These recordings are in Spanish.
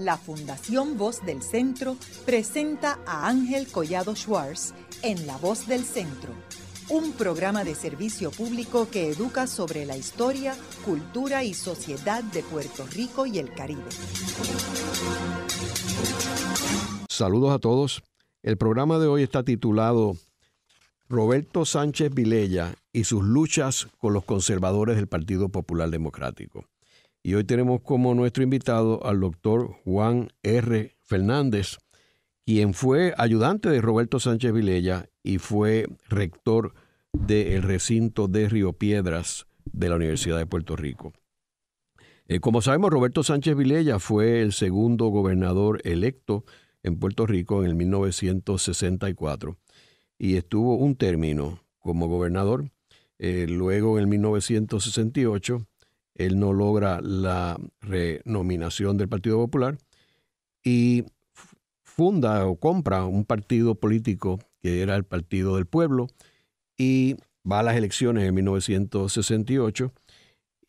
la Fundación Voz del Centro presenta a Ángel Collado Schwartz en La Voz del Centro, un programa de servicio público que educa sobre la historia, cultura y sociedad de Puerto Rico y el Caribe. Saludos a todos. El programa de hoy está titulado Roberto Sánchez Vilella y sus luchas con los conservadores del Partido Popular Democrático. Y hoy tenemos como nuestro invitado al doctor Juan R. Fernández, quien fue ayudante de Roberto Sánchez Vilella y fue rector del recinto de Río Piedras de la Universidad de Puerto Rico. Como sabemos, Roberto Sánchez Vilella fue el segundo gobernador electo en Puerto Rico en el 1964 y estuvo un término como gobernador. Luego, en el 1968, él no logra la renominación del Partido Popular y funda o compra un partido político que era el Partido del Pueblo y va a las elecciones en 1968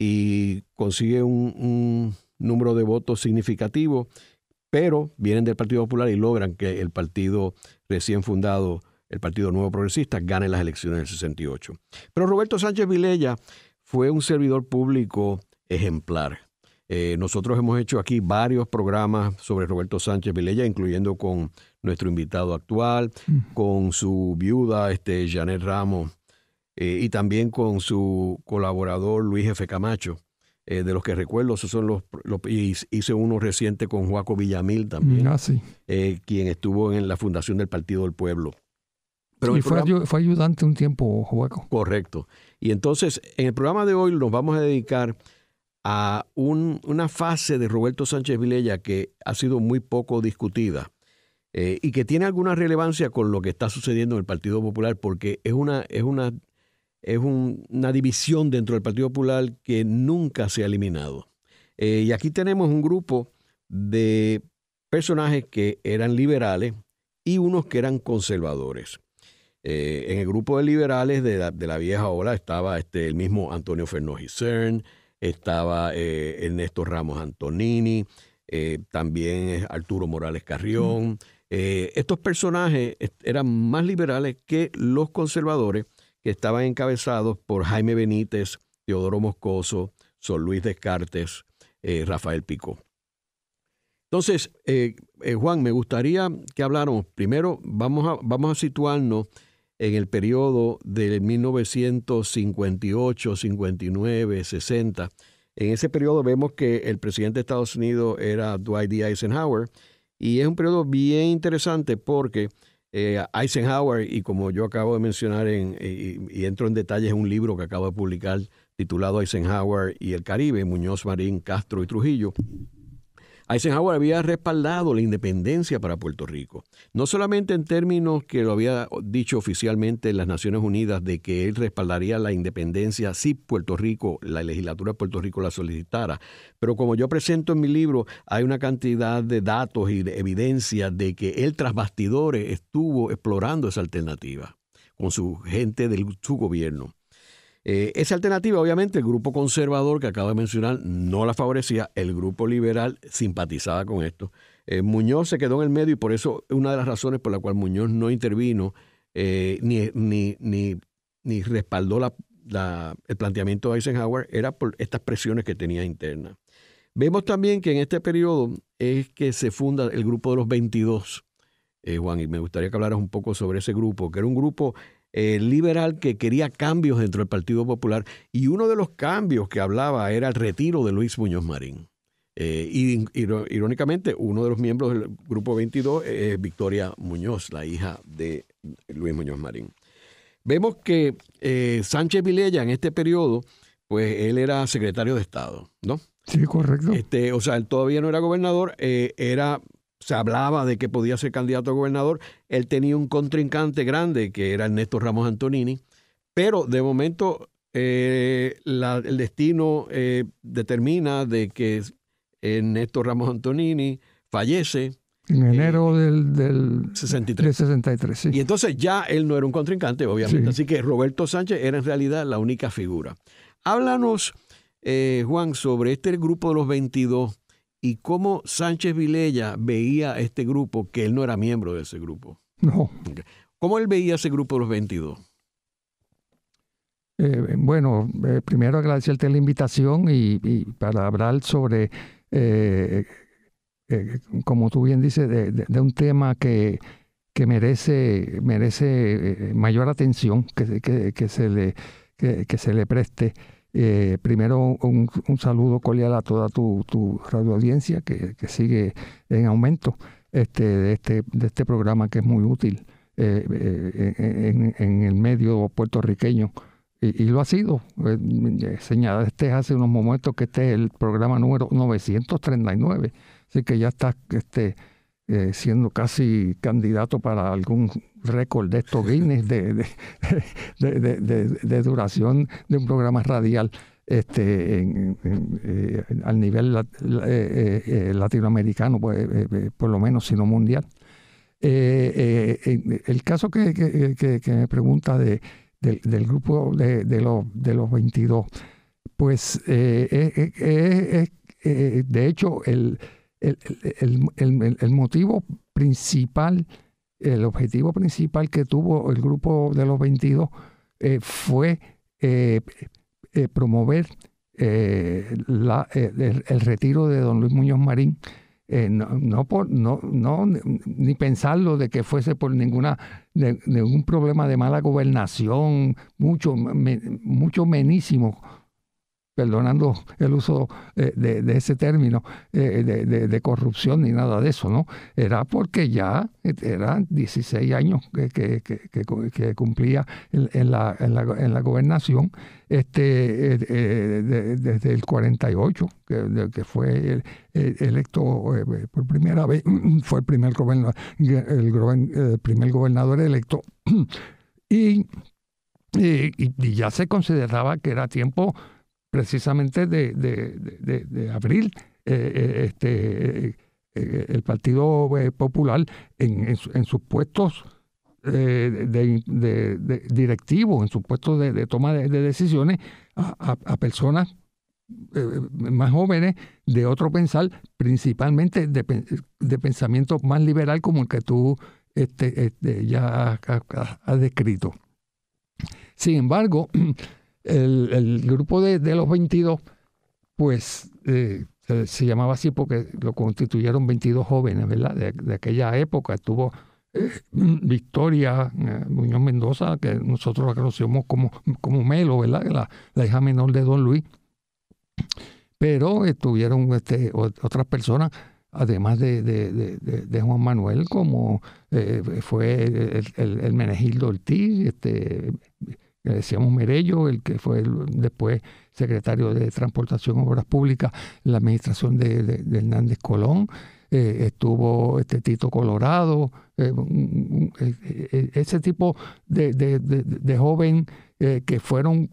y consigue un número de votos significativo, pero vienen del Partido Popular y logran que el partido recién fundado, el Partido Nuevo Progresista, gane las elecciones del 68. Pero Roberto Sánchez Vilella fue un servidor público ejemplar. Nosotros hemos hecho aquí varios programas sobre Roberto Sánchez Vilella, incluyendo con nuestro invitado actual, con su viuda, Janet Ramos, y también con su colaborador Luis F. Camacho. De los que recuerdo, esos son hice uno reciente con Joaco Villamil también, sí. Quien estuvo en la fundación del Partido del Pueblo. Pero sí, fue ayudante un tiempo, Joaco. Correcto. Y entonces, en el programa de hoy nos vamos a dedicar a una fase de Roberto Sánchez Vilella que ha sido muy poco discutida y que tiene alguna relevancia con lo que está sucediendo en el Partido Popular, porque es una división dentro del Partido Popular que nunca se ha eliminado. Y aquí tenemos un grupo de personajes que eran liberales y unos que eran conservadores. En el grupo de liberales de la vieja ola estaba el mismo Antonio Fernández Cern, estaba Ernesto Ramos Antonini, también Arturo Morales Carrión. Estos personajes eran más liberales que los conservadores, que estaban encabezados por Jaime Benítez, Teodoro Moscoso, Sor Luis Descartes, Rafael Picó. Entonces, Juan, me gustaría que habláramos. Primero, vamos a situarnos en el periodo de 1958, 59, 60. En ese periodo vemos que el presidente de Estados Unidos era Dwight D. Eisenhower, y es un periodo bien interesante porque Eisenhower, y como yo acabo de mencionar y entro en detalles en un libro que acabo de publicar titulado Eisenhower y el Caribe, Muñoz Marín, Castro y Trujillo, Eisenhower había respaldado la independencia para Puerto Rico, no solamente en términos que lo había dicho oficialmente en las Naciones Unidas de que él respaldaría la independencia si Puerto Rico, la legislatura de Puerto Rico la solicitara, pero como yo presento en mi libro, hay una cantidad de datos y de evidencia de que él tras bastidores estuvo explorando esa alternativa con su gente de su gobierno. Esa alternativa, obviamente, el grupo conservador que acabo de mencionar no la favorecía, el grupo liberal simpatizaba con esto. Muñoz se quedó en el medio y por eso una de las razones por la cual Muñoz no intervino ni respaldó el planteamiento de Eisenhower era por estas presiones que tenía internas. Vemos también que en este periodo es que se funda el grupo de los 22, Juan, y me gustaría que hablaras un poco sobre ese grupo, que era un grupo liberal que quería cambios dentro del Partido Popular, y uno de los cambios que hablaba era el retiro de Luis Muñoz Marín. Irónicamente, uno de los miembros del Grupo 22 es Victoria Muñoz, la hija de Luis Muñoz Marín. Vemos que Sánchez Vilella en este periodo, pues él era secretario de Estado, ¿no? Sí, correcto. O sea, él todavía no era gobernador, se hablaba de que podía ser candidato a gobernador. Él tenía un contrincante grande que era Ernesto Ramos Antonini, pero de momento el destino determina de que Ernesto Ramos Antonini fallece en enero del 63. 63, sí. Y entonces ya él no era un contrincante, obviamente. Sí. Así que Roberto Sánchez era en realidad la única figura. Háblanos, Juan, sobre este grupo de los 22 y cómo Sánchez Vilella veía a este grupo, que él no era miembro de ese grupo. No. ¿Cómo él veía ese grupo de los 22? Primero agradecerte la invitación y para hablar sobre, como tú bien dices, de un tema que merece mayor atención, que se le preste. Primero, un saludo cordial a toda tu radioaudiencia que sigue en aumento de este programa, que es muy útil en el medio puertorriqueño. Y lo ha sido. Señalaste hace unos momentos que este es el programa número 939, así que ya estás siendo casi candidato para algún récord de estos Guinness de duración de un programa radial al nivel latinoamericano, por lo menos, sino mundial. El caso que me pregunta del grupo de los 22, pues de hecho el motivo principal, el objetivo principal que tuvo el grupo de los 22 fue promover el retiro de don Luis Muñoz Marín. Ni pensarlo de que fuese por ningún problema de mala gobernación, mucho menísimo, perdonando el uso de ese término, de corrupción ni nada de eso, ¿no? Era porque ya eran 16 años que cumplía en la gobernación, desde el 48, que fue electo por primera vez, fue el primer gobernador electo, y ya se consideraba que era tiempo precisamente de abrir el Partido Popular en sus puestos de directivos, en sus puestos de toma de decisiones a personas más jóvenes de otro pensar, principalmente de pensamiento más liberal, como el que tú ya has descrito. Sin embargo, el grupo de los 22, pues se llamaba así porque lo constituyeron 22 jóvenes, ¿verdad? De aquella época estuvo Victoria Muñoz Mendoza, que nosotros la conocemos como Melo, ¿verdad? La hija menor de don Luis. Pero estuvieron otras personas, además de Juan Manuel, como fue el Menegildo Ortiz, le decíamos Merello, el que fue después secretario de Transportación y Obras Públicas en la administración de Hernández Colón. Estuvo Tito Colorado, ese tipo de joven que fueron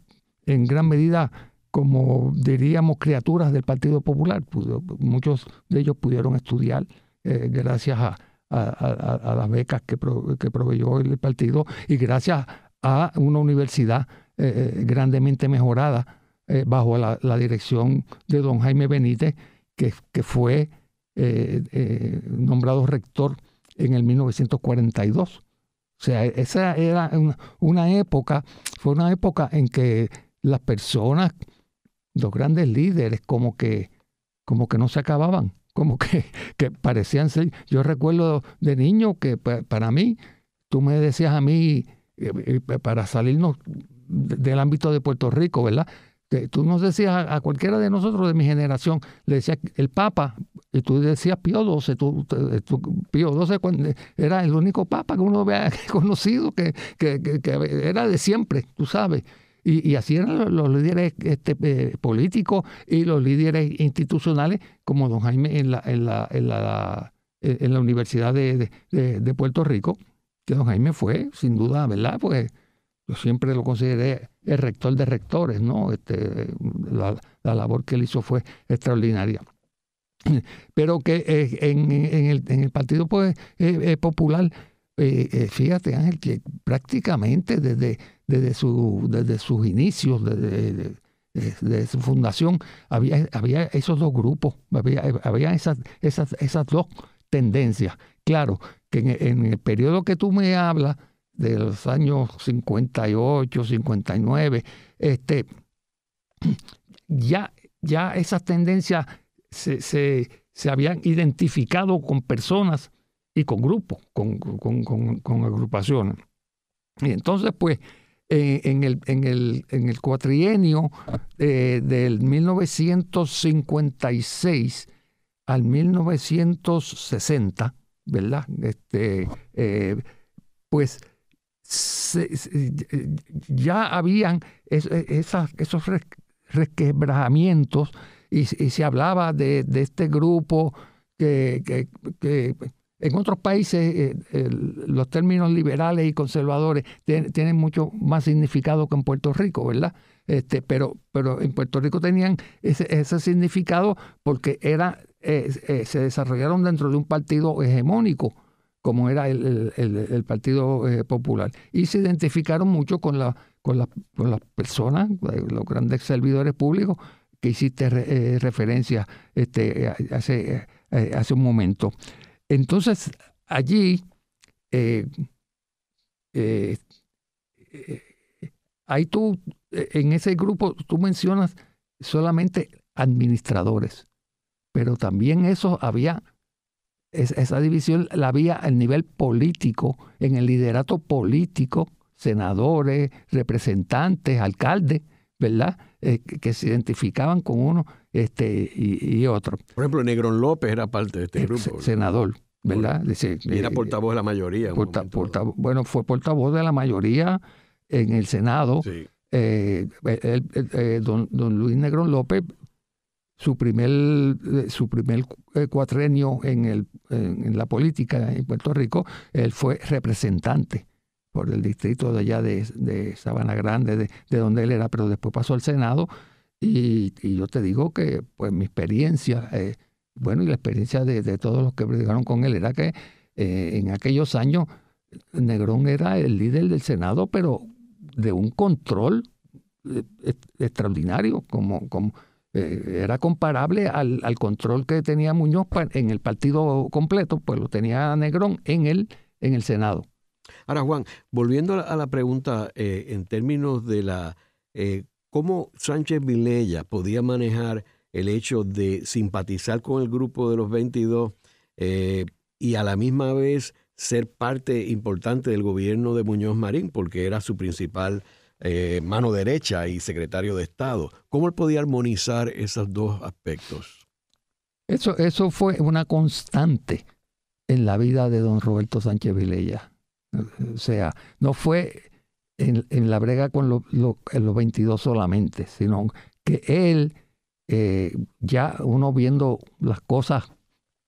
en gran medida, como diríamos, criaturas del Partido Popular. Muchos de ellos pudieron estudiar gracias a las becas que proveyó el partido y gracias a una universidad grandemente mejorada bajo la dirección de don Jaime Benítez, que fue nombrado rector en el 1942. O sea, esa era fue una época en que las personas, los grandes líderes, como que no se acababan, como que parecían ser. Yo recuerdo de niño que para mí, tú me decías a mí, para salirnos del ámbito de Puerto Rico, ¿verdad? Tú nos decías a cualquiera de nosotros de mi generación, le decías el Papa, y tú decías Pío XII. Pío XII era el único Papa que uno había conocido, que era de siempre, tú sabes. Y así eran los líderes políticos y los líderes institucionales, como don Jaime en la Universidad de Puerto Rico, que don Jaime fue, sin duda, ¿verdad? Pues yo siempre lo consideré el rector de rectores, ¿no? La labor que él hizo fue extraordinaria. Pero que en el Partido Popular, fíjate, Ángel, que prácticamente desde sus inicios, de su fundación, había esos dos grupos, había esas dos tendencias. Claro, que en el periodo que tú me hablas, de los años 58, 59, ya esas tendencias se habían identificado con personas y con grupos, con agrupaciones. Y entonces, pues, en el cuatrienio del 1956 al 1960, ¿verdad? Pues ya habían esos resquebrajamientos y se hablaba de este grupo que en otros países los términos liberales y conservadores tienen mucho más significado que en Puerto Rico, ¿verdad? Pero en Puerto Rico tenían ese significado porque se desarrollaron dentro de un partido hegemónico, como era el Partido Popular, y se identificaron mucho con las personas, los grandes servidores públicos que hiciste referencia hace un momento. Entonces, allí, ahí tú, en ese grupo, tú mencionas solamente administradores, pero también esa división la había a nivel político, en el liderato político, senadores, representantes, alcaldes, ¿verdad? Que se identificaban con uno y otro. Por ejemplo, Negrón López era parte de este grupo. Senador, ¿verdad? Y era portavoz de la mayoría. Bueno, fue portavoz de la mayoría en el Senado. Sí. Don Luis Negrón López, su primer cuatrenio en la política en Puerto Rico, él fue representante por el distrito de allá de Sabana Grande, de donde él era, pero después pasó al Senado, y yo te digo que pues mi experiencia, y la experiencia de todos los que predicaron con él, era que en aquellos años Negrón era el líder del Senado, pero de un control extraordinario, como era comparable al control que tenía Muñoz en el partido completo, pues lo tenía Negrón en el Senado. Ahora, Juan, volviendo a la pregunta en términos de cómo Sánchez Vilella podía manejar el hecho de simpatizar con el grupo de los 22 y a la misma vez ser parte importante del gobierno de Muñoz Marín, porque era su principal mano derecha y secretario de Estado. ¿Cómo él podía armonizar esos dos aspectos? Eso fue una constante en la vida de don Roberto Sánchez Vilella. O sea, no fue en la brega con los 22 solamente, sino que él, ya uno viendo las cosas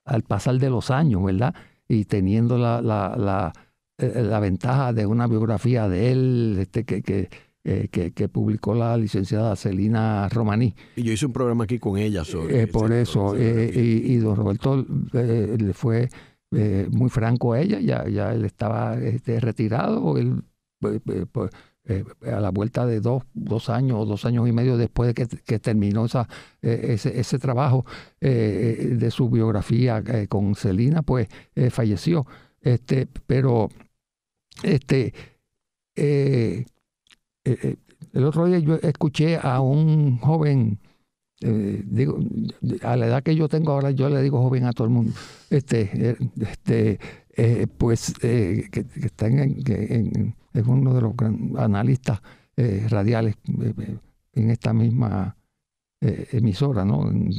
al pasar de los años, ¿verdad? Y teniendo la ventaja de una biografía de él que publicó la licenciada Celina Romaní. Y yo hice un programa aquí con ella sobre por eso, y don Roberto le fue muy franco a ella, ya él estaba retirado, él a la vuelta de dos años o 2 años y medio después de que terminó ese trabajo de su biografía con Celina, pues falleció. Pero el otro día yo escuché a un joven, a la edad que yo tengo ahora, yo le digo joven a todo el mundo, que está es uno de los analistas radiales en esta misma emisora, ¿no? En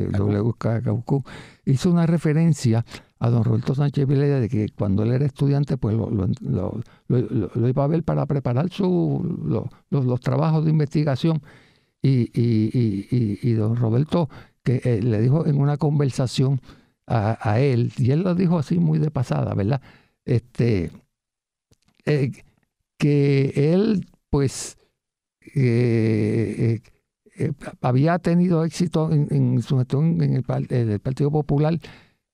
WKQ, hizo una referencia a don Roberto Sánchez Vilella de que cuando él era estudiante, pues lo iba a ver para preparar los trabajos de investigación, y don Roberto que le dijo en una conversación a él, y él lo dijo así muy de pasada, ¿verdad? Que él pues había tenido éxito en su gestión en el Partido Popular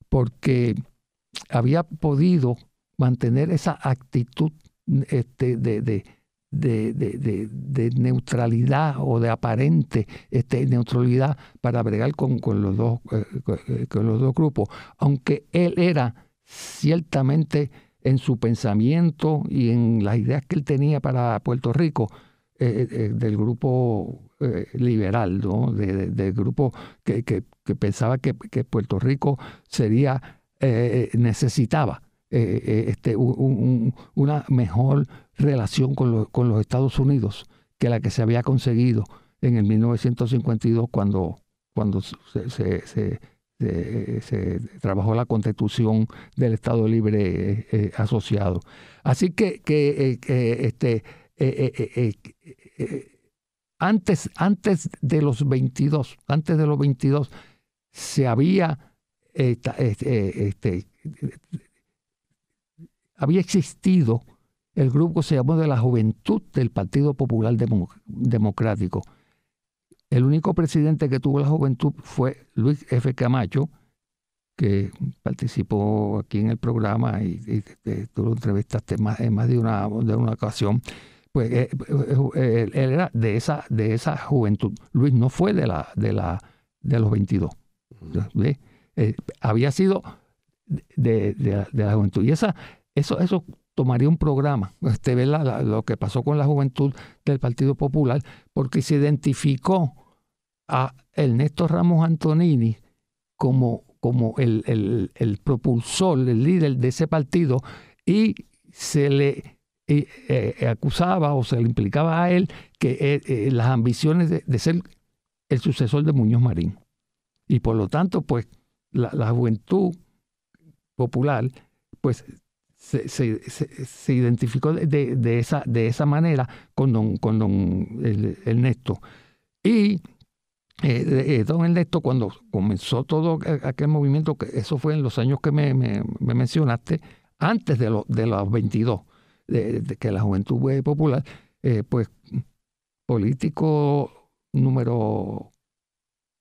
porque había podido mantener esa actitud de de neutralidad o de aparente neutralidad para bregar con los dos grupos, aunque él era ciertamente en su pensamiento y en las ideas que él tenía para Puerto Rico del grupo liberal, ¿no? Del grupo que pensaba que Puerto Rico necesitaba una mejor relación con los Estados Unidos que la que se había conseguido en el 1952 cuando se trabajó la Constitución del Estado Libre Asociado. Así que antes de los 22 se había existido el grupo que se llamó de la Juventud del Partido Popular Democrático. El único presidente que tuvo la Juventud fue Luis F. Camacho, que participó aquí en el programa y tú lo entrevistaste en más de una ocasión. Pues él era de esa juventud. Luis no fue de los 22. Había sido de la juventud. Y eso tomaría un programa, ver lo que pasó con la juventud del Partido Popular, porque se identificó a Ernesto Ramos Antonini como el propulsor, el líder de ese partido, y se le acusaba o se le implicaba a él que las ambiciones de ser el sucesor de Muñoz Marín. Y por lo tanto, pues, la juventud popular, pues, se identificó de esa manera con don Ernesto. Y don Ernesto, cuando comenzó todo aquel movimiento, que eso fue en los años que me mencionaste, antes de los 22, de que la juventud popular, pues político número,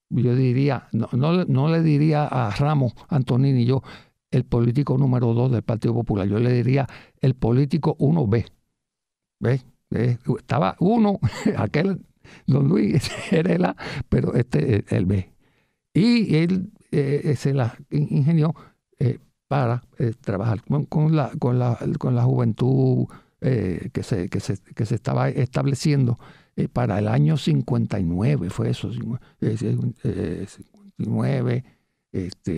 yo diría, no le diría a Ramos Antonini yo el político número 2 del Partido Popular, yo le diría el político 1B. ¿Ves? Estaba uno, aquel don Luis era el A, pero el B. Y él se la ingenió para trabajar con la juventud que se estaba estableciendo para el año 59, fue eso, 59,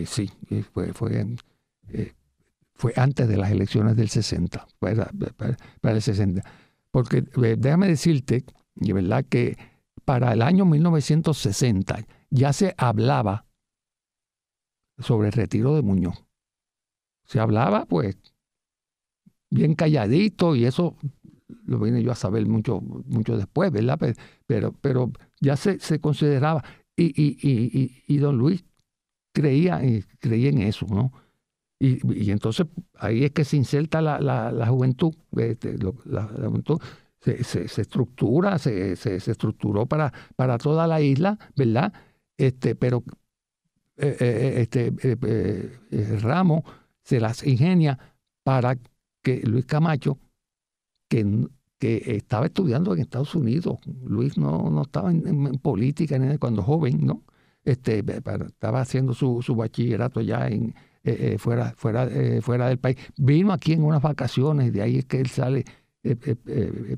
sí, fue antes de las elecciones del 60, para el 60. Porque déjame decirte, de verdad, que para el año 1960 ya se hablaba sobre el retiro de Muñoz. Se hablaba, pues, bien calladito, y eso lo vine yo a saber mucho después, ¿verdad? Pero ya se consideraba, y don Luis creía en eso, ¿no? Y entonces ahí es que se inserta la juventud, la juventud se estructura, se estructuró para toda la isla, ¿verdad? Pero Ramos se las ingenia para que Luis Camacho, que estaba estudiando en Estados Unidos, Luis no estaba en política cuando joven, ¿no? Estaba haciendo su bachillerato ya fuera del país. Vino aquí en unas vacaciones, y de ahí es que él sale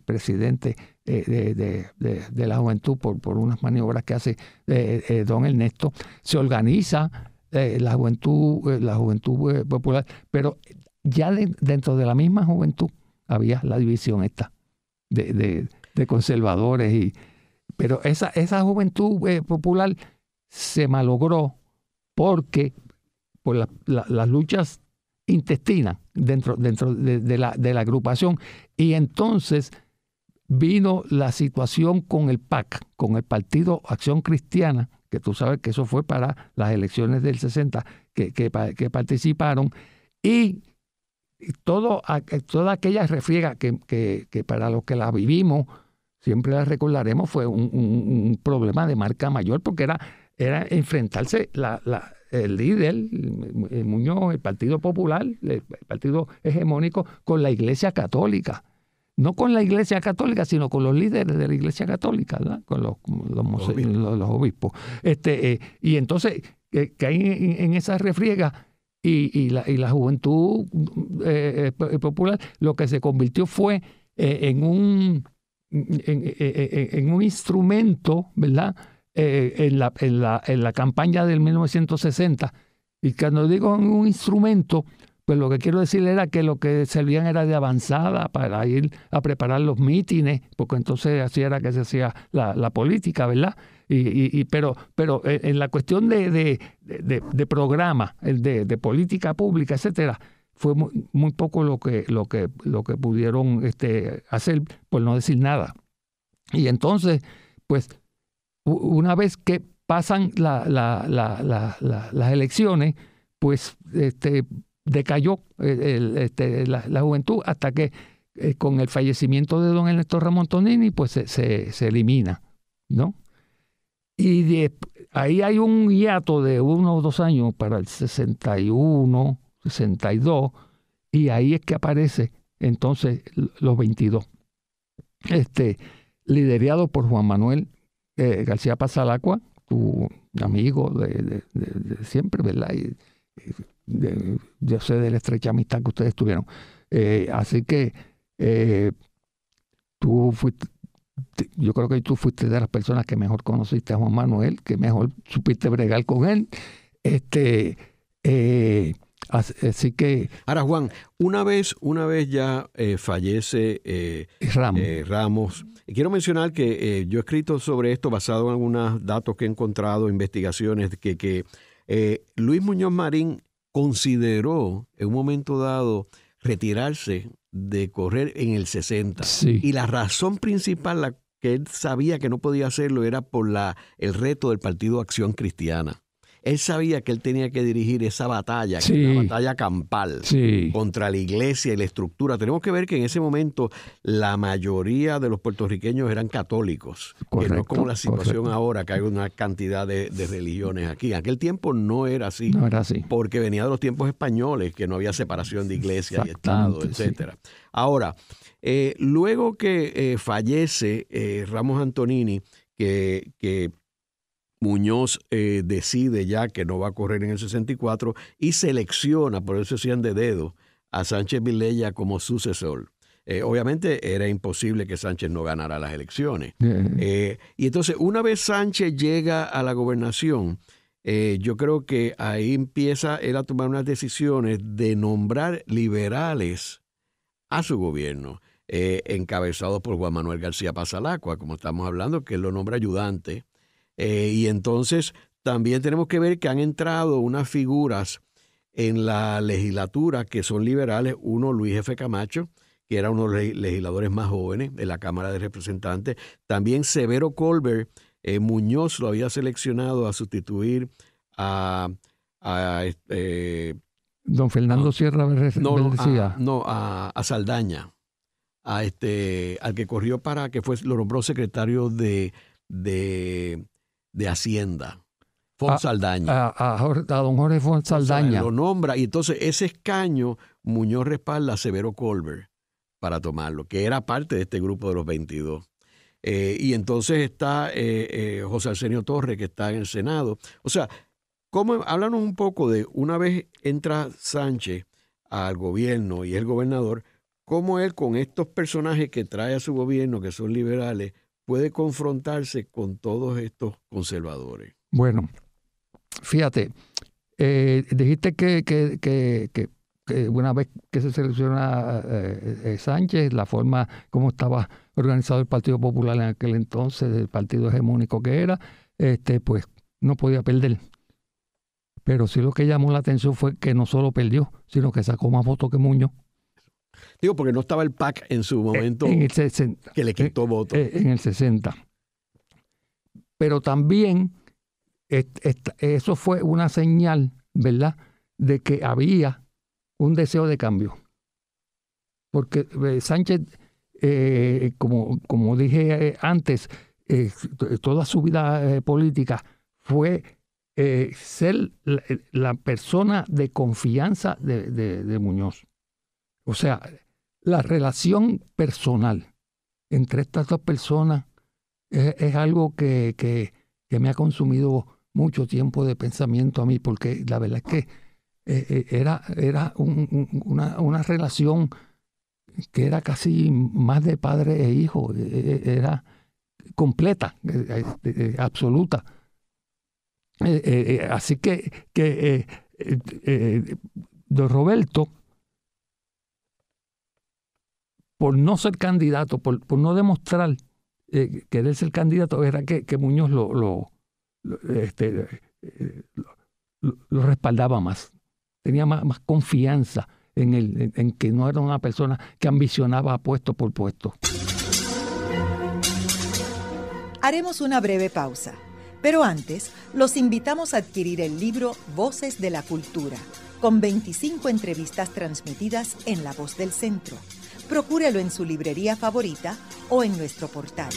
presidente de la juventud por unas maniobras que hace don Ernesto. Se organiza la juventud popular, pero ya dentro de la misma juventud había la división esta de conservadores, pero esa juventud popular se malogró porque por las luchas intestinas dentro de la agrupación, y entonces vino la situación con el PAC, con el Partido Acción Cristiana, que tú sabes que eso fue para las elecciones del 60 que participaron, y toda aquella refriega que para los que la vivimos siempre la recordaremos, fue un problema de marca mayor, porque era enfrentarse el líder, el Muñoz, el Partido Popular, el partido hegemónico, con la Iglesia Católica. no con la Iglesia Católica, sino con los líderes de la Iglesia Católica, ¿verdad? Con los obispos. Y entonces caí en esa refriega y la juventud popular lo que se convirtió fue en un instrumento, ¿verdad? En la campaña del 1960. Y cuando digo en un instrumento, pues lo que quiero decir era que lo que servían era de avanzada para ir a preparar los mítines, porque entonces así era que se hacía la política, ¿verdad? Pero en la cuestión de programa, de política pública, etcétera, fue muy poco lo que pudieron hacer, por no decir nada. Y entonces, pues, una vez que pasan las elecciones, pues decayó la juventud hasta que con el fallecimiento de don Ernesto Ramón Tonini, pues se elimina, ¿no? Y ahí hay un hiato de 1 o 2 años para el 61, 62, y ahí es que aparece entonces los 22, liderado por Juan Manuel García Pasalacua, tu amigo de siempre, ¿verdad? Y yo sé de la estrecha amistad que ustedes tuvieron. Así que yo creo que tú fuiste de las personas que mejor conociste a Juan Manuel, que mejor supiste bregar con él. Así que... Ahora, Juan, una vez ya fallece Ramos. Quiero mencionar que yo he escrito sobre esto basado en algunos datos que he encontrado, investigaciones, que Luis Muñoz Marín consideró en un momento dado retirarse de correr en el 60. Sí. Y la razón principal que él sabía que no podía hacerlo era por el reto del Partido Acción Cristiana. Él sabía que él tenía que dirigir esa batalla, que era una batalla campal contra la iglesia y la estructura. Tenemos que ver que en ese momento la mayoría de los puertorriqueños eran católicos. Correcto, que no es como la situación correcto. Ahora, que hay una cantidad de religiones aquí. En aquel tiempo no era así. No era así. Porque venía de los tiempos españoles, que no había separación de iglesia y Estado, etcétera. Sí. Ahora, luego que fallece Ramos Antonini, que Muñoz decide ya que no va a correr en el 64 y selecciona, por eso decían de dedo, a Sánchez Vilella como sucesor. Obviamente era imposible que Sánchez no ganara las elecciones. Y entonces, una vez Sánchez llega a la gobernación, yo creo que ahí empieza él a tomar unas decisiones de nombrar liberales a su gobierno, encabezados por Juan Manuel García Pasalacua, como estamos hablando, que él lo nombra ayudante. Y entonces también tenemos que ver que han entrado unas figuras en la legislatura que son liberales. Uno, Luis F. Camacho, que era uno de los legisladores más jóvenes de la Cámara de Representantes. También Severo Colbert, Muñoz lo había seleccionado a sustituir a don Fernando Sierra Berrecía. A Saldaña, al que corrió lo nombró secretario de Hacienda, Font Saldaña. A don Jorge Font Saldaña. O sea, lo nombra, y entonces ese escaño Muñoz respalda a Severo Colbert para tomarlo, que era parte de este grupo de los 22. Y entonces está José Arsenio Torres, que está en el Senado. O sea, háblanos un poco de, una vez entra Sánchez al gobierno y es el gobernador, cómo él, con estos personajes que trae a su gobierno, que son liberales, puede confrontarse con todos estos conservadores. Bueno, fíjate, dijiste que una vez que se selecciona Sánchez, la forma como estaba organizado el Partido Popular en aquel entonces, el partido hegemónico que era, pues no podía perder. Pero sí lo que llamó la atención fue que no solo perdió, sino que sacó más votos que Muñoz. Digo, porque no estaba el PAC en su momento en el 60, que le quitó votos. En el 60. Pero también eso fue una señal, ¿verdad?, de que había un deseo de cambio. Porque Sánchez, como dije antes, toda su vida política fue ser la persona de confianza de Muñoz. O sea, la relación personal entre estas dos personas es algo que me ha consumido mucho tiempo de pensamiento a mí, porque la verdad es que era una relación que era casi más de padre e hijo, era completa, absoluta. Así que don Roberto, por no ser candidato, por no demostrar querer ser candidato, era que Muñoz lo respaldaba más. Tenía más confianza en que no era una persona que ambicionaba puesto por puesto. Haremos una breve pausa, pero antes los invitamos a adquirir el libro Voces de la Cultura, con 25 entrevistas transmitidas en La Voz del Centro. Procúrelo en su librería favorita o en nuestro portal.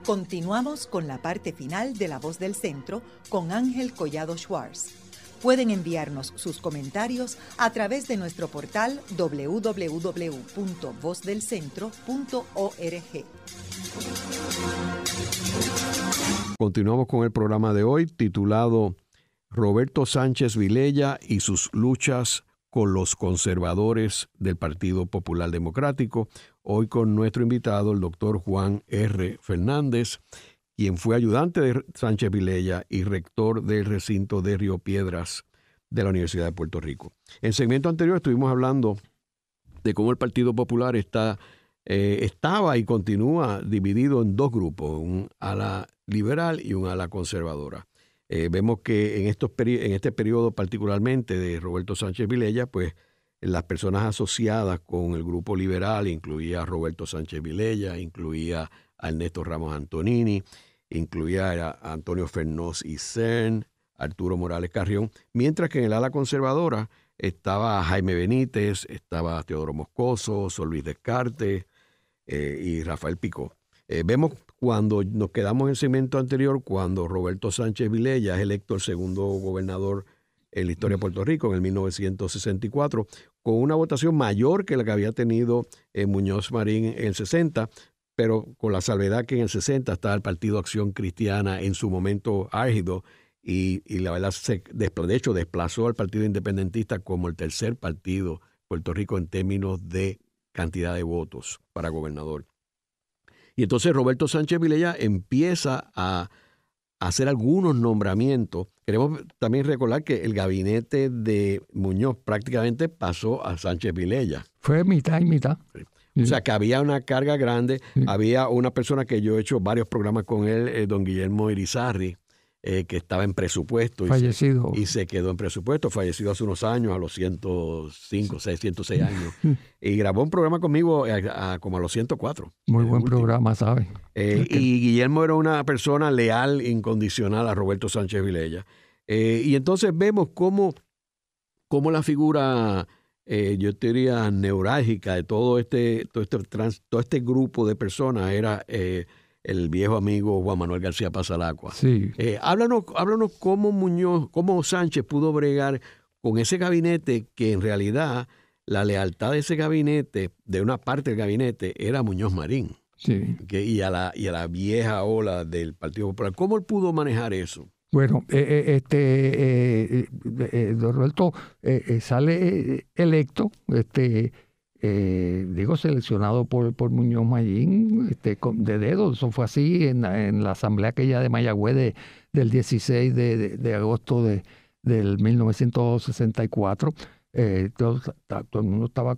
Continuamos con la parte final de La Voz del Centro con Ángel Collado Schwartz. Pueden enviarnos sus comentarios a través de nuestro portal www.vozdelcentro.org. Continuamos con el programa de hoy titulado Roberto Sánchez Vilella y sus luchas con los conservadores del Partido Popular Democrático. Hoy con nuestro invitado, el doctor Juan R. Fernández, quien fue ayudante de Sánchez Vilella y rector del recinto de Río Piedras de la Universidad de Puerto Rico. En el segmento anterior estuvimos hablando de cómo el Partido Popular estaba y continúa dividido en dos grupos, un ala liberal y un ala conservadora. Vemos que en este periodo particularmente de Roberto Sánchez Vilella, pues las personas asociadas con el grupo liberal incluía a Roberto Sánchez Vilella, incluía a Ernesto Ramos Antonini, incluía a Antonio Fernós y Cern, Arturo Morales Carrión, mientras que en el ala conservadora estaba Jaime Benítez, estaba Teodoro Moscoso, Sol Luis Descartes y Rafael Picó. Vemos cuando nos quedamos en el segmento anterior, cuando Roberto Sánchez Vilella es electo el segundo gobernador en la historia de Puerto Rico en el 1964, con una votación mayor que la que había tenido Muñoz Marín en el 60, pero con la salvedad que en el 60 estaba el Partido Acción Cristiana en su momento álgido y la verdad, de hecho, desplazó al Partido Independentista como el tercer partido de Puerto Rico en términos de cantidad de votos para gobernador. Y entonces Roberto Sánchez Vilella empieza a hacer algunos nombramientos. Queremos también recordar que el gabinete de Muñoz prácticamente pasó a Sánchez Vilella. Fue mitad y mitad. Sí. O sea, que había una carga grande. Sí. Había una persona que yo he hecho varios programas con él, don Guillermo Irizarry, que estaba en presupuesto. Fallecido. Y se quedó en presupuesto, fallecido hace unos años, a los 106 años. Y grabó un programa conmigo como a los 104. Muy buen programa, ¿sabes? Y Guillermo era una persona leal, incondicional a Roberto Sánchez Vilella. Y entonces vemos cómo la figura, yo diría, neurálgica de todo este grupo de personas era el viejo amigo Juan Manuel García Pasalacua. Sí. Háblanos cómo Sánchez pudo bregar con ese gabinete que en realidad la lealtad de ese gabinete, de una parte del gabinete, era Muñoz Marín. Sí. Y a la vieja ola del Partido Popular. ¿Cómo él pudo manejar eso? Bueno, don Roberto sale electo, seleccionado por Muñoz Marín, de dedo. Eso fue así en la asamblea aquella de Mayagüez del 16 de agosto del 1964. Todo el mundo estaba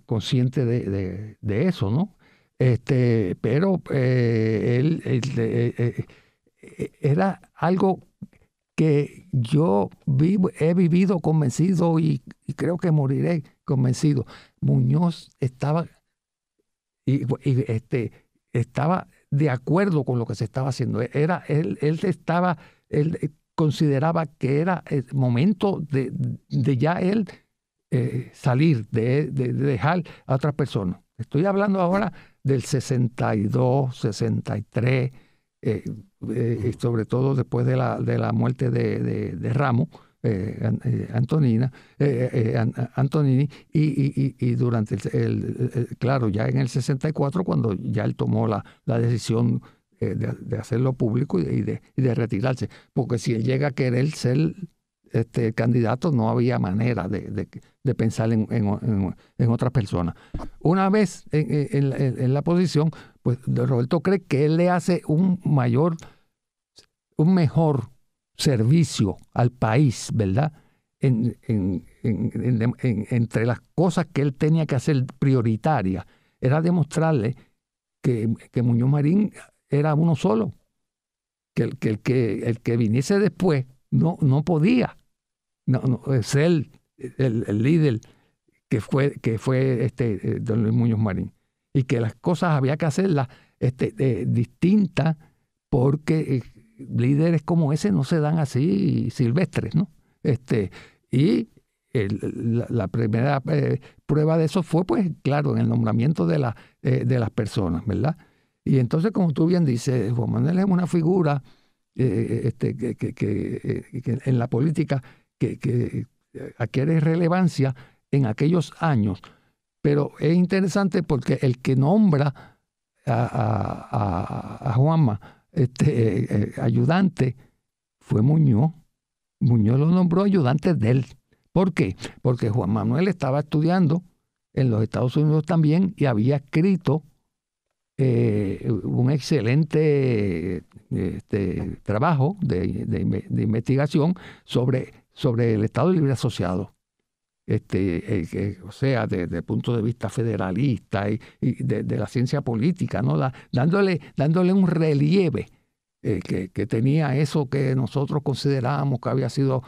consciente de eso, ¿no? Pero él era algo que yo he vivido convencido y creo que moriré convencido. Muñoz estaba estaba de acuerdo con lo que se estaba haciendo. Él consideraba que era el momento de ya él salir, de dejar a otras personas. Estoy hablando ahora del 62, 63, sobre todo después de la muerte de Ramos, Antonini, y durante claro, ya en el 64, cuando ya él tomó la decisión de hacerlo público y de retirarse, porque si él llega a querer ser candidato, no había manera de pensar en otras personas. Una vez en la posición, pues Roberto cree que él le hace un mejor servicio al país, ¿verdad? Entre las cosas que él tenía que hacer prioritarias, era demostrarle que Muñoz Marín era uno solo, que el que viniese después no podía ser el líder que fue don Luis Muñoz Marín, y que las cosas había que hacerlas distintas, porque líderes como ese no se dan así silvestres, ¿no? Y la primera prueba de eso fue, pues, claro, en el nombramiento de las personas, ¿verdad? Y entonces, como tú bien dices, Juan Manuel es una figura que en la política que adquiere relevancia en aquellos años. Pero es interesante porque el que nombra a Juanma ayudante fue Muñoz. Muñoz lo nombró ayudante de él. ¿Por qué? Porque Juan Manuel estaba estudiando en los Estados Unidos también y había escrito un excelente trabajo de investigación sobre el Estado Libre Asociado. O sea, desde el punto de vista federalista y de la ciencia política, ¿no? Dándole un relieve que tenía eso que nosotros considerábamos que había sido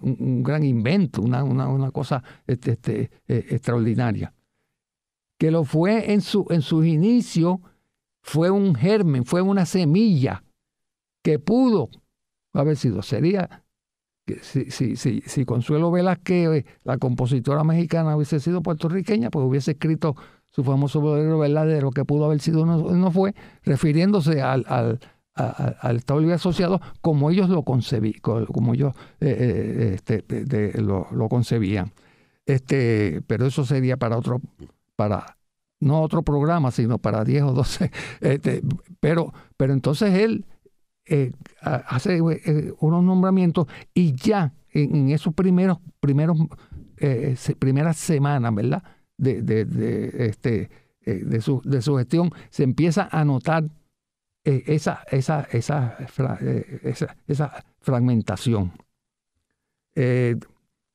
un gran invento, una cosa extraordinaria. Que lo fue en sus inicios, fue un germen, fue una semilla que pudo haber sido. Sería que si Consuelo Velázquez, la compositora mexicana, hubiese sido puertorriqueña, pues hubiese escrito su famoso bolero verdadero, que pudo haber sido, no fue, refiriéndose al Estado Libre Asociado como ellos lo concebían, como ellos lo concebían. Pero eso sería no otro programa, sino para 10 o 12. Pero entonces él hace unos nombramientos, y ya en esos primeras semanas, ¿verdad? De su gestión, se empieza a notar esa fragmentación.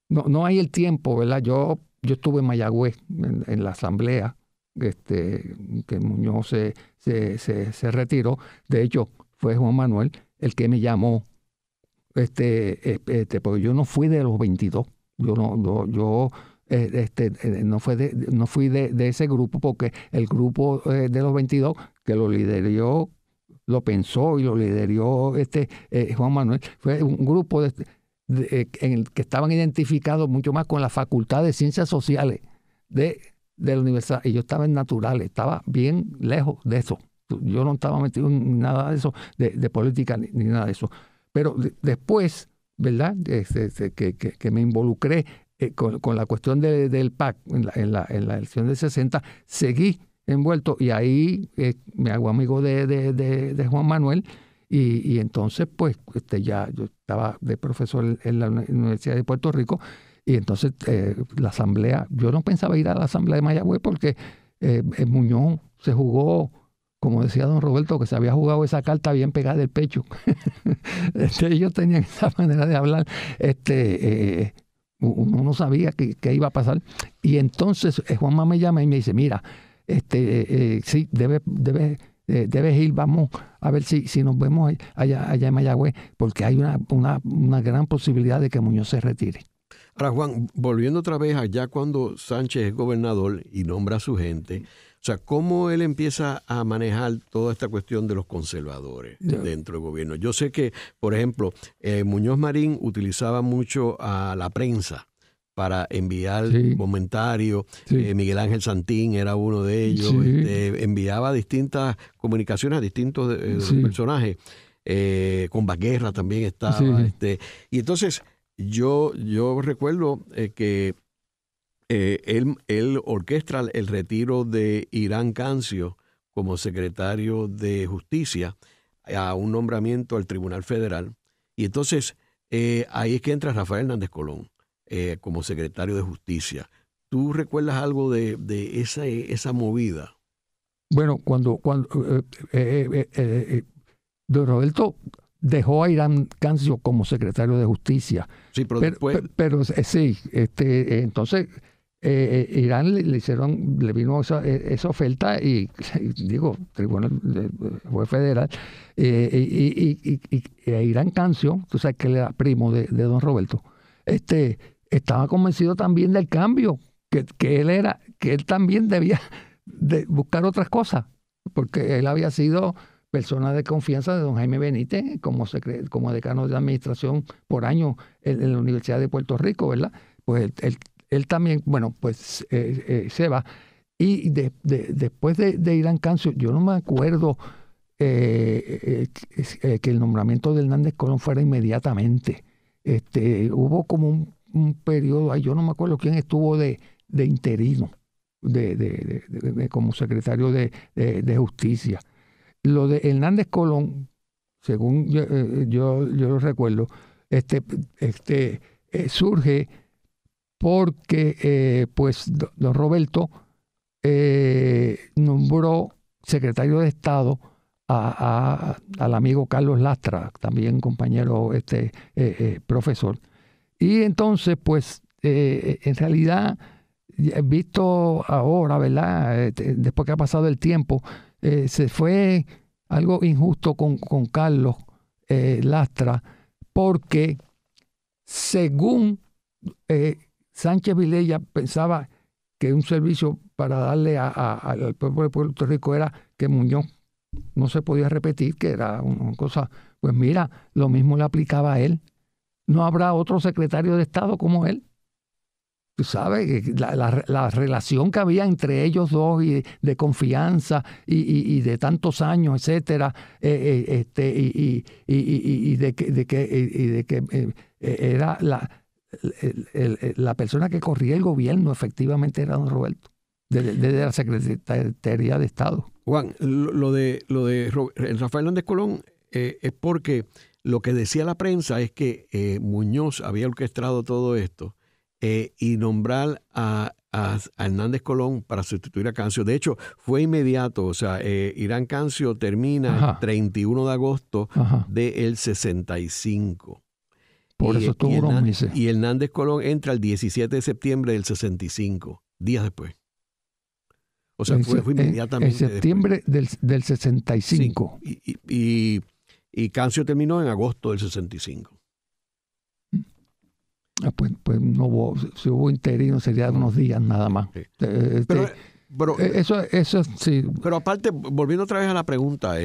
No hay el tiempo, ¿verdad? Yo estuve en Mayagüez en la asamblea que Muñoz se retiró. De hecho, fue Juan Manuel el que me llamó, porque yo no fui de los 22. Yo no fui de ese grupo, porque el grupo de los 22 que lo lideró, lo pensó y lo lideró Juan Manuel, fue un grupo en el que estaban identificados mucho más con la Facultad de Ciencias Sociales de la universidad, y yo estaba en naturales, estaba bien lejos de eso. Yo no estaba metido en nada de eso, de política ni nada de eso. Pero después, ¿verdad? Que me involucré con la cuestión del PAC en la elección del 60, seguí envuelto, y ahí me hago amigo de Juan Manuel, y entonces pues ya yo estaba de profesor en la Universidad de Puerto Rico, y entonces la asamblea, yo no pensaba ir a la asamblea de Mayagüez, porque Muñoz se jugó, como decía don Roberto, que se había jugado esa carta bien pegada del pecho. Ellos tenían esa manera de hablar. Uno no sabía qué iba a pasar. Y entonces Juanma me llama y me dice, mira, sí, debes ir, vamos a ver si nos vemos allá en Mayagüez, porque hay una gran posibilidad de que Muñoz se retire. Ahora, Juan, volviendo otra vez allá cuando Sánchez es gobernador y nombra a su gente, o sea, ¿cómo él empieza a manejar toda esta cuestión de los conservadores dentro del gobierno? Yo sé que, por ejemplo, Muñoz Marín utilizaba mucho a la prensa para enviar Sí. comentarios. Sí. Miguel Ángel Santín era uno de ellos. Sí. Enviaba distintas comunicaciones a distintos de los Sí. personajes. Con Baguerra también estaba. Sí. Y entonces yo recuerdo que él orquestra el retiro de Irán Cancio como secretario de Justicia a un nombramiento al Tribunal Federal. Y entonces ahí es que entra Rafael Hernández Colón como secretario de Justicia. ¿Tú recuerdas algo de esa movida? Bueno, cuando don Roberto dejó a Irán Cancio como secretario de Justicia. Sí, pero después... Sí, entonces Irán le vino esa oferta y digo, Tribunal Juez Federal, y Irán Cancio, tú sabes que él era primo de don Roberto, estaba convencido también del cambio, que él también debía de buscar otras cosas, porque él había sido persona de confianza de don Jaime Benítez como decano de administración por año en la Universidad de Puerto Rico, ¿verdad? Pues él también, bueno, pues se va. Y después de Irán Cancio, yo no me acuerdo que el nombramiento de Hernández Colón fuera inmediatamente. Hubo como un periodo, yo no me acuerdo quién estuvo de interino como secretario de Justicia. Lo de Hernández Colón, según yo lo recuerdo, surge porque pues don Roberto nombró secretario de Estado al amigo Carlos Lastra, también compañero profesor. Y entonces, pues, en realidad, visto ahora, ¿verdad? Después que ha pasado el tiempo, se fue algo injusto con Carlos Lastra, porque según Sánchez Vilella pensaba que un servicio para darle al pueblo de Puerto Rico era que Muñoz no se podía repetir, que era una cosa, pues mira, lo mismo le aplicaba a él. No habrá otro secretario de Estado como él. Tú sabes, la relación que había entre ellos dos y de confianza y de tantos años, etcétera, y de que era la persona que corría el gobierno, efectivamente era don Roberto, desde la Secretaría de Estado. Juan, lo de Rafael Hernández Colón es porque lo que decía la prensa es que Muñoz había orquestado todo esto y nombrar a Hernández Colón para sustituir a Cancio. De hecho, fue inmediato. O sea, Irán Cancio termina el 31 de agosto del 65. Por eso estuvo unos meses. Y Hernández Colón entra el 17 de septiembre del 65, días después. O sea, fue inmediatamente en septiembre del 65. Sí, y Cancio terminó en agosto del 65. Pues no hubo, si hubo interino sería unos días nada más. Sí. Pero eso sí. Pero aparte, volviendo otra vez a la pregunta,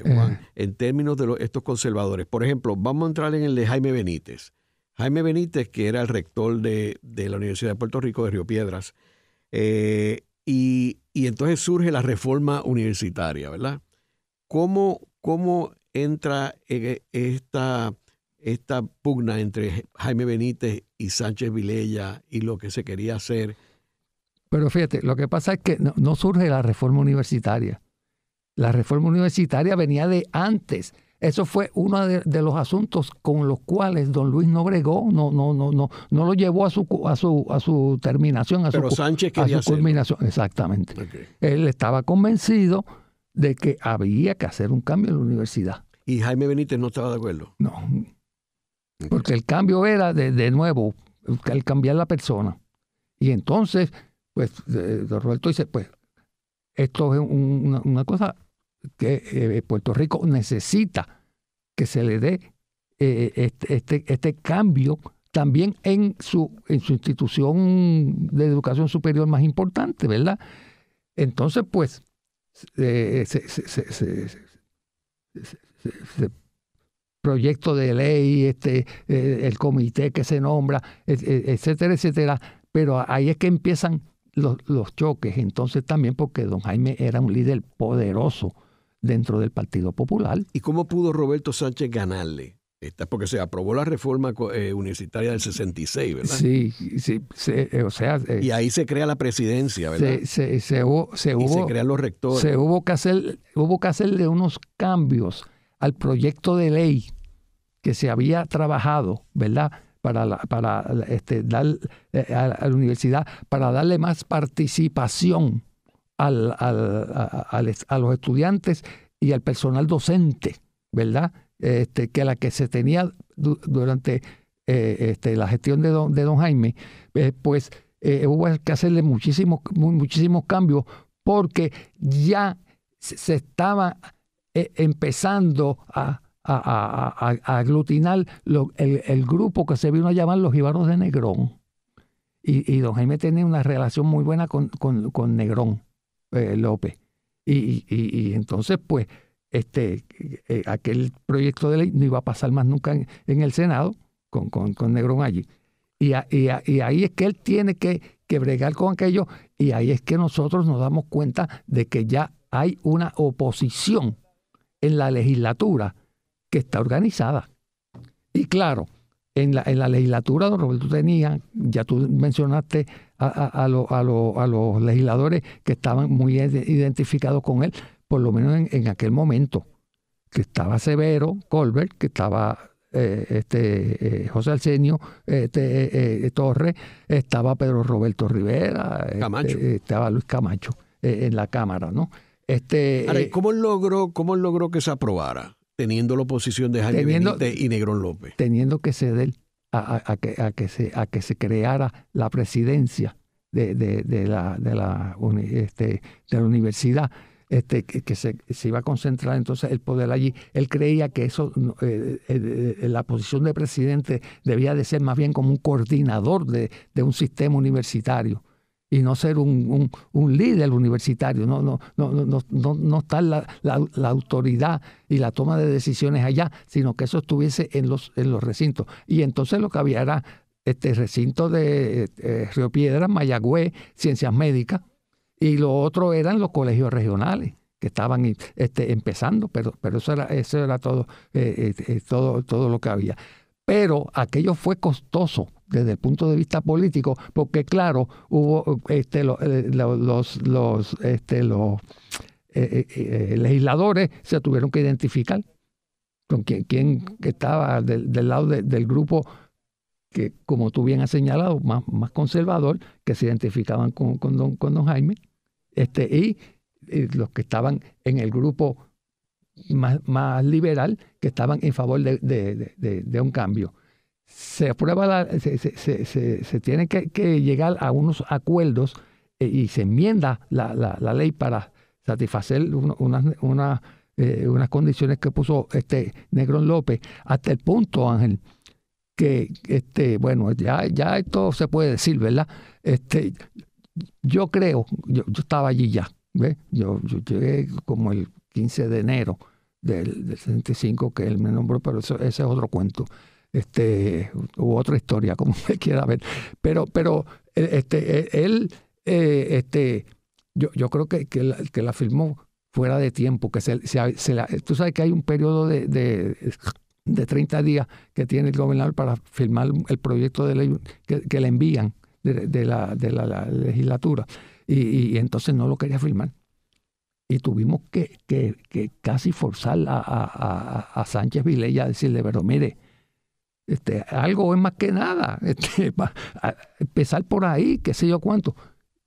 Juan, en términos de estos conservadores, por ejemplo, vamos a entrar en el de Jaime Benítez. Jaime Benítez, que era el rector de la Universidad de Puerto Rico de Río Piedras, y entonces surge la reforma universitaria, ¿verdad? ¿Cómo entra esta pugna entre Jaime Benítez y Sánchez Vilella y lo que se quería hacer? Pero fíjate, lo que pasa es que no surge la reforma universitaria. La reforma universitaria venía de antes. Eso fue uno de los asuntos con los cuales don Luis no bregó, no lo llevó a su terminación, Pero Sánchez quería hacerlo. Culminación. Exactamente. Okay. Él estaba convencido de que había que hacer un cambio en la universidad. ¿Y Jaime Benítez no estaba de acuerdo? No, porque el cambio era de nuevo, el cambiar la persona. Y entonces, pues, don Roberto dice, pues, esto es una cosa que Puerto Rico necesita que se le dé este cambio también en su institución de educación superior más importante, ¿verdad? Entonces, pues, se proyecto de ley, el comité que se nombra, etcétera, etcétera. Pero ahí es que empiezan los choques. Entonces también porque don Jaime era un líder poderoso dentro del Partido Popular. ¿Y cómo pudo Roberto Sánchez ganarle? Porque se aprobó la reforma universitaria del 66, ¿verdad? Sí, o sea... y ahí se crea la presidencia, ¿verdad? Y se crean los rectores. Hubo que hacerle unos cambios al proyecto de ley que se había trabajado, ¿verdad?, para dar a la universidad, para darle más participación a los estudiantes y al personal docente, ¿verdad?, que la que se tenía durante la gestión de don Jaime, pues hubo que hacerle muchísimos cambios porque ya se estaba empezando a aglutinar el grupo que se vino a llamar los Jíbaros de Negrón. Y don Jaime tenía una relación muy buena con Negrón López. Y entonces, pues, aquel proyecto de ley no iba a pasar más nunca en el Senado con Negrón allí. Y ahí es que él tiene que bregar con aquello, y ahí es que nosotros nos damos cuenta de que ya hay una oposición en la legislatura que está organizada. Y claro, en la legislatura, don Roberto tenía, ya tú mencionaste a los legisladores que estaban muy identificados con él, por lo menos en aquel momento, que estaba Severo Colbert, que estaba José Arsenio Torres, estaba Pedro Roberto Rivera, Camacho. Estaba Luis Camacho en la Cámara, ¿no? Ahora, ¿cómo logró que se aprobara, teniendo la oposición de Jaime Benítez y Negrón López? Teniendo que ceder a que se creara la presidencia de la universidad, que se iba a concentrar entonces el poder allí. Él creía que eso, la posición de presidente debía de ser más bien como un coordinador de un sistema universitario y no ser un líder universitario, no estar la autoridad y la toma de decisiones allá, sino que eso estuviese en los recintos. Y entonces lo que había era recinto de Río Piedras, Mayagüez, Ciencias Médicas, y lo otro eran los colegios regionales que estaban empezando, pero eso era todo lo que había. Pero aquello fue costoso desde el punto de vista político, porque claro, hubo los legisladores se tuvieron que identificar con quién estaba del lado del grupo que, como tú bien has señalado, más conservador, que se identificaban con don Jaime, y los que estaban en el grupo más liberal, que estaban en favor de un cambio. Se aprueba se tiene que llegar a unos acuerdos y se enmienda la ley para satisfacer unas condiciones que puso Negrón López, hasta el punto, Ángel, que bueno, ya esto se puede decir, ¿verdad? Yo creo, yo estaba allí ya, ¿ves? Yo llegué como el 15 de enero del 65, que él me nombró, pero ese es otro cuento, u otra historia, como usted quiera ver. Pero él, yo creo que la firmó fuera de tiempo, que tú sabes que hay un periodo de 30 días que tiene el gobernador para firmar el proyecto de ley que le envían de la legislatura, y entonces no lo quería firmar. Y tuvimos que casi forzar a Sánchez Vilella a decirle, pero mire, algo es más que nada, empezar por ahí, qué sé yo cuánto.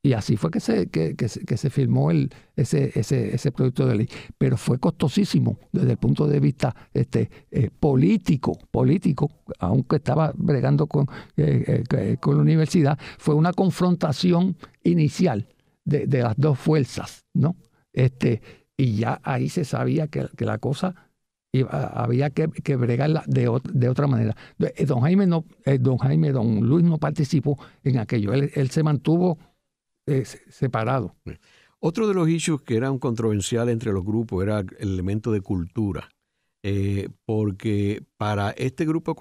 Y así fue que se firmó ese proyecto de ley. Pero fue costosísimo desde el punto de vista político, aunque estaba bregando con la universidad. Fue una confrontación inicial de las dos fuerzas, ¿no? Y ya ahí se sabía que la cosa había que bregarla de otra manera. Don Luis no participó en aquello. Él se mantuvo separado. Otro de los issues que eran controversiales entre los grupos era el elemento de cultura. porque para este grupo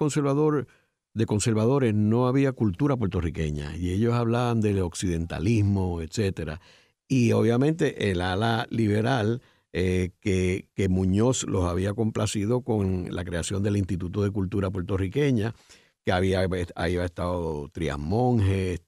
de conservadores no había cultura puertorriqueña y ellos hablaban del occidentalismo, etcétera. Y obviamente el ala liberal, que Muñoz los había complacido con la creación del Instituto de Cultura Puertorriqueña, que había estado Trías Monge,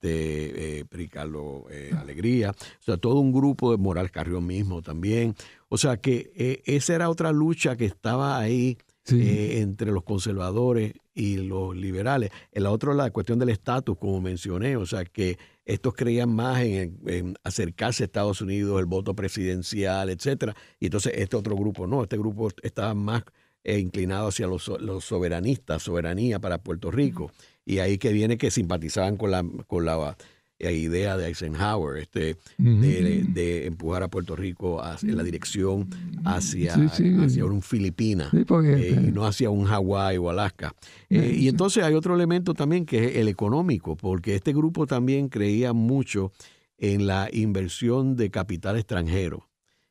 Pricarlo Alegría, o sea, todo un grupo de Moral Carrión mismo también. O sea que esa era otra lucha que estaba ahí, sí, entre los conservadores y los liberales. La otra, la cuestión del estatus, como mencioné, o sea que estos creían más en acercarse a Estados Unidos, el voto presidencial, etcétera. Y entonces este otro grupo no, este grupo estaba más inclinado hacia los soberanistas, soberanía para Puerto Rico. Y ahí que viene que simpatizaban con la idea de Eisenhower, de empujar a Puerto Rico en la dirección hacia un Filipinas, sí, y no hacia un Hawái o Alaska. Y entonces hay otro elemento también que es el económico, porque este grupo también creía mucho en la inversión de capital extranjero.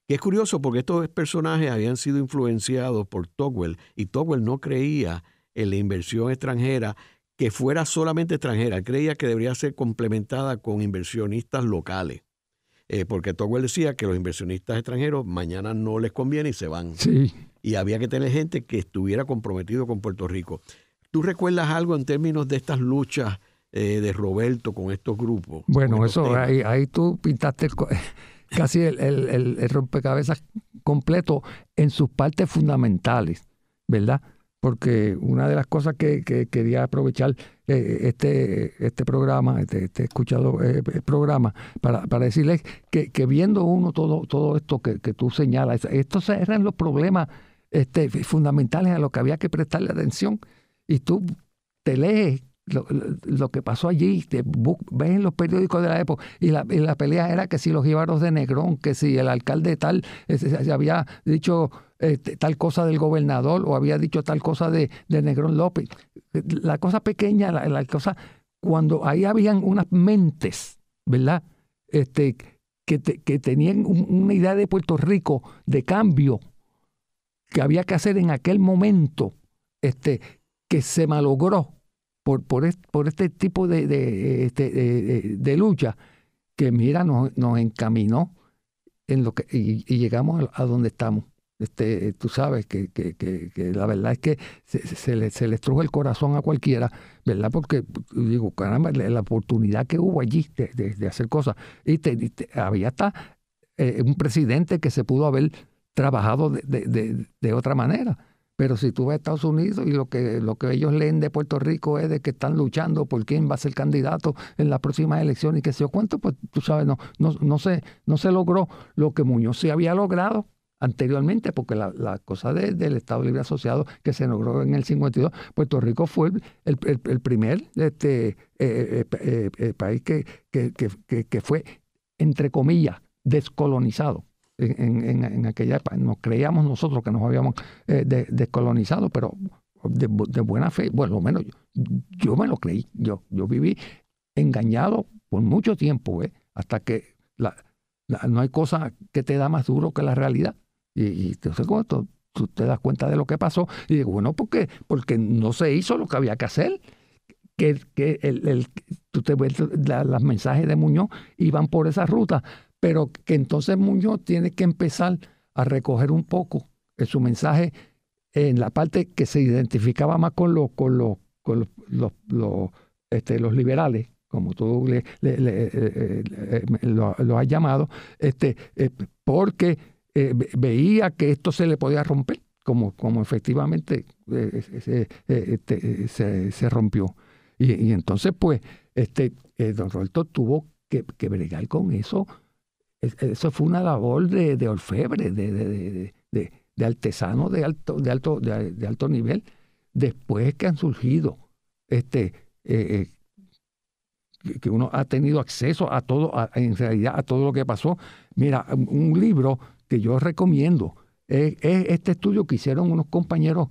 Que es curioso porque estos personajes habían sido influenciados por Tocqueville, y Tocqueville no creía en la inversión extranjera que fuera solamente extranjera. Él creía que debería ser complementada con inversionistas locales, porque Tocqueville decía que los inversionistas extranjeros mañana no les conviene y se van. Sí. Y había que tener gente que estuviera comprometido con Puerto Rico. ¿Tú recuerdas algo en términos de estas luchas de Roberto con estos grupos? Bueno, eso ahí tú pintaste casi el rompecabezas completo en sus partes fundamentales, ¿verdad? Porque una de las cosas que quería aprovechar este programa, este escuchado programa, para decirles que viendo uno todo esto que tú señalas, estos eran los problemas fundamentales a los que había que prestarle atención. Y tú te lees lo que pasó allí, ves en los periódicos de la época, y la pelea era que si los jíbaros de Negrón, que si el alcalde tal se había dicho tal cosa del gobernador o había dicho tal cosa de Negrón López. La cosa pequeña, la cosa, cuando ahí habían unas mentes, ¿verdad? Que tenían una idea de Puerto Rico de cambio que había que hacer en aquel momento, que se malogró por este tipo de lucha, que mira, nos encaminó en lo que y llegamos a donde estamos. Tú sabes que la verdad es que se le estruja el corazón a cualquiera, ¿verdad? Porque digo, caramba, la oportunidad que hubo allí de hacer cosas. Y había hasta un presidente que se pudo haber trabajado de otra manera. Pero si tú vas a Estados Unidos y lo que ellos leen de Puerto Rico es de que están luchando por quién va a ser candidato en las próximas elecciones y qué sé yo cuánto, pues tú sabes, no se logró lo que Muñoz sí había logrado anteriormente, porque la cosa del Estado Libre Asociado que se logró en el 52, Puerto Rico fue el primer país que fue, entre comillas, descolonizado. En aquella época nos creíamos nosotros que nos habíamos descolonizado, pero de buena fe, bueno, lo menos yo me lo creí, yo viví engañado por mucho tiempo, hasta que no hay cosa que te da más duro que la realidad. Y entonces cuando tú te das cuenta de lo que pasó, y digo, bueno, porque no se hizo lo que había que hacer, tú te ves los mensajes de Muñoz iban por esa ruta, pero que entonces Muñoz tiene que empezar a recoger un poco su mensaje en la parte que se identificaba más con los liberales, como tú lo has llamado, porque veía que esto se le podía romper, como efectivamente se rompió. Y entonces, pues, don Roberto tuvo que bregar con eso. Eso fue una labor de orfebre, de artesano de alto nivel. Después que han surgido, que uno ha tenido acceso a todo, en realidad a todo lo que pasó. Mira, un libro que yo recomiendo es este estudio que hicieron unos compañeros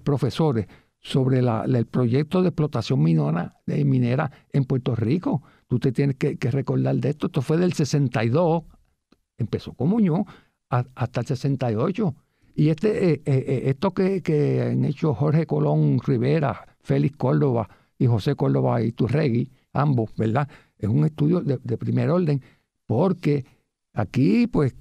profesores sobre el proyecto de explotación minera en Puerto Rico. Tú te tienes que recordar de esto. Esto fue del 62, empezó con Muñoz hasta el 68. Y esto que han hecho Jorge Colón Rivera, Félix Córdoba y José Córdoba Iturregui, ambos, ¿verdad? Es un estudio de primer orden, porque aquí, pues,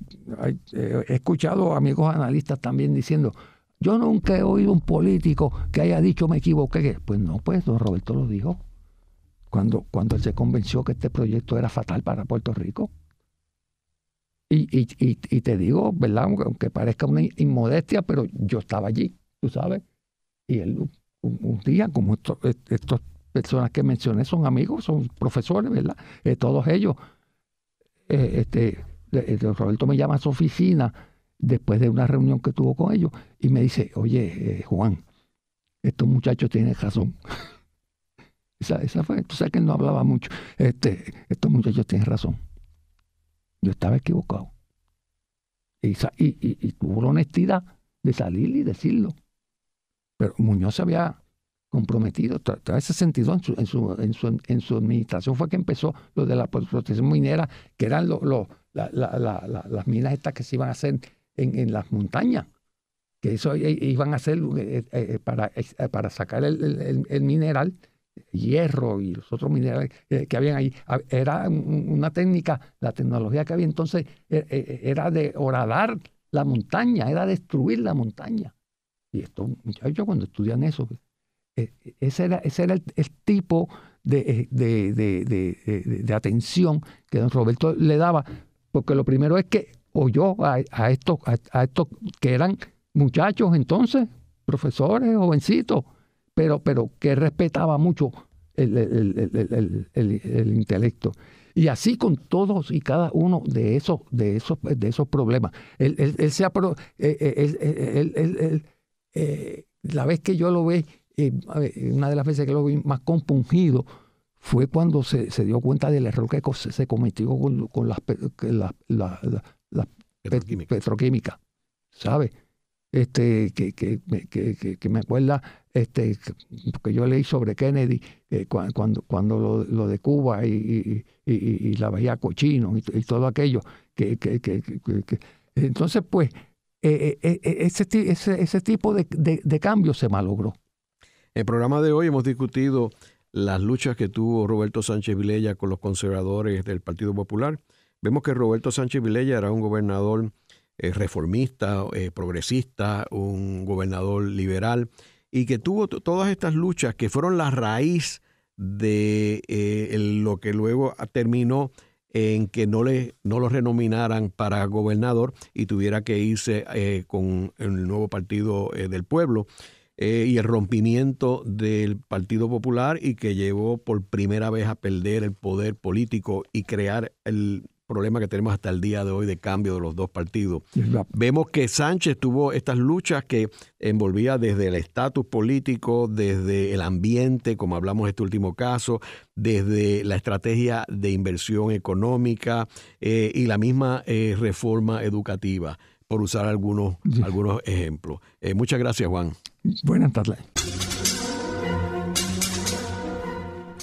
he escuchado amigos analistas también diciendo, yo nunca he oído un político que haya dicho me equivoqué. Pues no, pues don Roberto lo dijo cuando él se convenció que este proyecto era fatal para Puerto Rico. Y te digo, ¿verdad? Aunque parezca una inmodestia, pero yo estaba allí, tú sabes. Y él, un día, como estas personas que mencioné son amigos, son profesores, ¿verdad? Todos ellos. Roberto me llama a su oficina después de una reunión que tuvo con ellos y me dice, oye, Juan, estos muchachos tienen razón. Esa fue, tú sabes que él no hablaba mucho. Estos muchachos tienen razón. Yo estaba equivocado. Y tuvo la honestidad de salir y decirlo. Pero Muñoz se había comprometido, todo ese sentido en su administración fue que empezó lo de la protección minera, que eran las minas estas que se iban a hacer en las montañas, que eso iban a hacer para sacar el mineral, hierro y los otros minerales que habían ahí. Era una técnica, la tecnología que había entonces era de horadar la montaña, era destruir la montaña. Y estos muchachos cuando estudian eso, ese era el tipo de atención que don Roberto le daba, porque lo primero es que oyó a estos que eran muchachos entonces, profesores, jovencitos, pero que respetaba mucho el intelecto. Y así con todos y cada uno de esos problemas. La vez que yo lo vi, una de las veces que lo vi más compungido fue cuando se dio cuenta del error que se cometió con las petroquímicas, ¿sabes? Que me acuerda, porque yo leí sobre Kennedy cuando lo de Cuba y la Bahía Cochino y todo aquello, entonces pues ese tipo de cambio se malogró. En el programa de hoy hemos discutido las luchas que tuvo Roberto Sánchez Vilella con los conservadores del Partido Popular. Vemos que Roberto Sánchez Vilella era un gobernador reformista, progresista, un gobernador liberal, y que tuvo todas estas luchas que fueron la raíz de lo que luego terminó en que no lo renominaran para gobernador y tuviera que irse con el nuevo Partido del Pueblo, y el rompimiento del Partido Popular, y que llevó por primera vez a perder el poder político y crear el problema que tenemos hasta el día de hoy de cambio de los dos partidos. Vemos que Sánchez tuvo estas luchas que envolvía desde el estatus político, desde el ambiente, como hablamos en este último caso, desde la estrategia de inversión económica y la misma reforma educativa, por usar algunos ejemplos. Muchas gracias, Juan. Buenas tardes.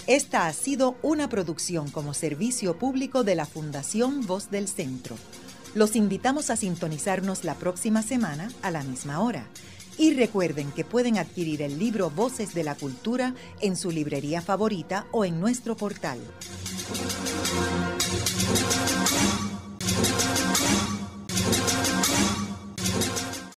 Esta ha sido una producción como servicio público de la Fundación Voz del Centro. Los invitamos a sintonizarnos la próxima semana a la misma hora. Y recuerden que pueden adquirir el libro Voces de la Cultura en su librería favorita o en nuestro portal.